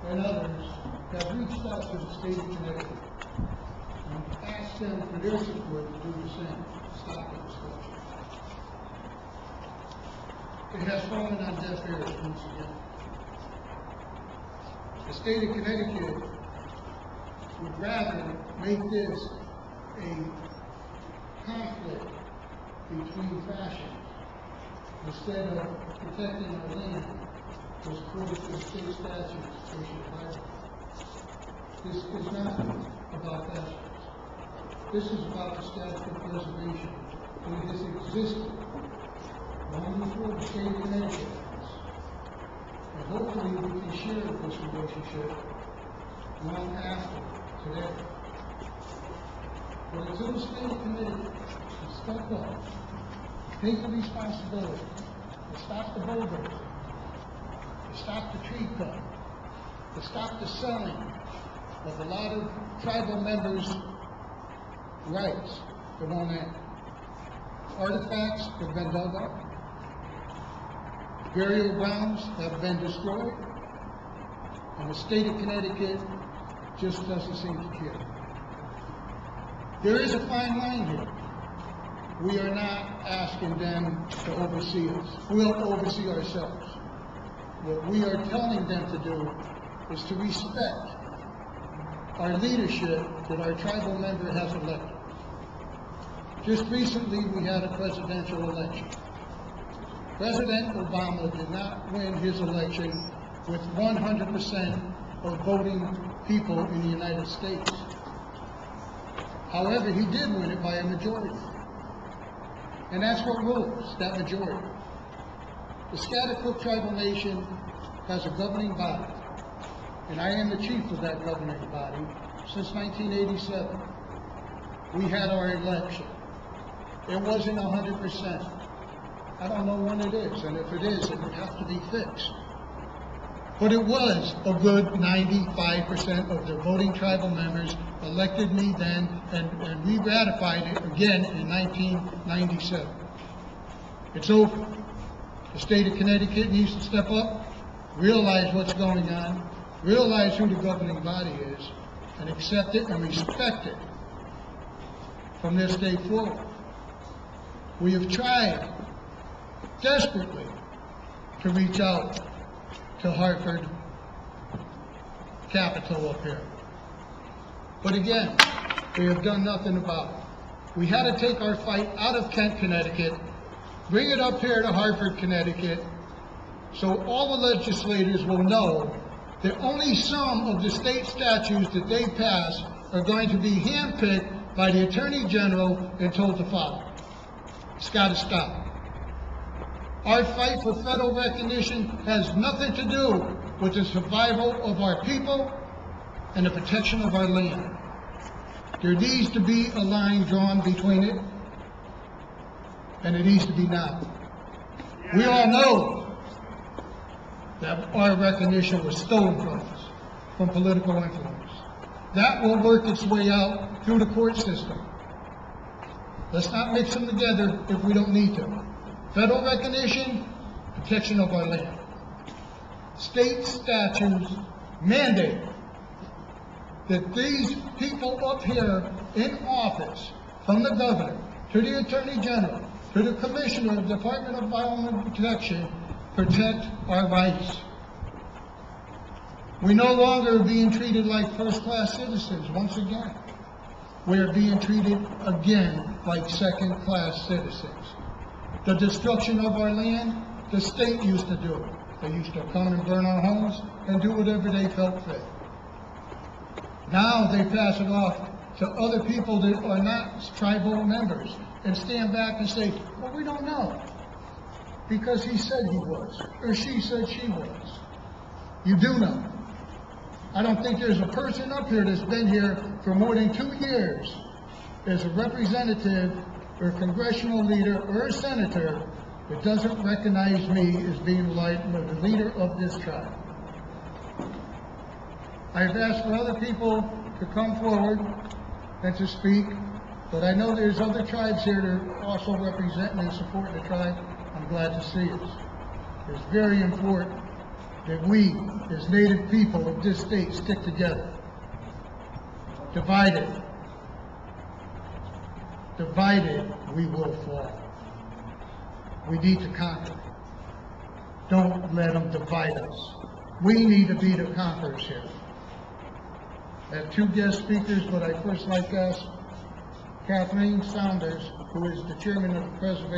and others have reached out to the state of Connecticut and asked them for their support to do the same, stop the destruction. It has fallen on deaf ears once again. The state of Connecticut would rather make this a conflict between factions instead of protecting our land, which according to the state statutes, they should fight. This is not about factions. This is about the Schaghticoke preservation. It has existed long before the state of Connecticut has. And hopefully we can share this relationship long after today. But until the state of Connecticut can step up, take the responsibility, to stop the bulldozing, to stop the tree cutting, to stop the selling of a lot of tribal members' rights that won't end. Artifacts have been dug up. Burial grounds have been destroyed. And the state of Connecticut just doesn't seem to care. There is a fine line here. We are not asking them to oversee us. We'll oversee ourselves. What we are telling them to do is to respect our leadership that our tribal member has elected. Just recently, we had a presidential election. President Obama did not win his election with 100% of voting people in the United States. However, he did win it by a majority. And that's what rules, that majority. The Schaghticoke Tribal Nation has a governing body, and I am the chief of that governing body since 1987. We had our election. It wasn't 100%. I don't know when it is, and if it is, it would have to be fixed. But it was a good 95% of the voting tribal members elected me then, and we ratified it again in 1997. It's over. The state of Connecticut needs to step up, realize what's going on, realize who the governing body is, and accept it and respect it from this day forward. We have tried desperately to reach out to Hartford, capital up here. But again, we have done nothing about it. We had to take our fight out of Kent, Connecticut, bring it up here to Hartford, Connecticut, so all the legislators will know that only some of the state statutes that they pass are going to be handpicked by the Attorney General and told to follow. It's got to stop. Our fight for federal recognition has nothing to do with the survival of our people and the protection of our land. There needs to be a line drawn between it, and it needs to be now. We all know that our recognition was stolen from us, from political influence. That will work its way out through the court system. Let's not mix them together if we don't need to. Federal recognition, protection of our land. State statutes mandate that these people up here in office, from the governor to the attorney general to the commissioner of the Department of Environmental Protection, protect our rights. We no longer are being treated like first-class citizens once again. We are being treated again like second-class citizens. The destruction of our land, the state used to do it. They used to come and burn our homes and do whatever they felt fit. Now they pass it off to other people that are not tribal members and stand back and say, well, we don't know, because he said he was, or she said she was. You do know. I don't think there's a person up here that's been here for more than 2 years as a representative or a congressional leader or a senator that doesn't recognize me as being like the leader of this tribe. I've asked for other people to come forward and to speak, but I know there's other tribes here that are also representing and supporting the tribe. I'm glad to see it. It's very important that we, as Native people of this state, stick together. Divided, we will fall. We need to conquer. Don't let them divide us. We need to be the conquerors here. I have two guest speakers, but I first like to ask Kathleen Saunders, who is the chairman of the Preservation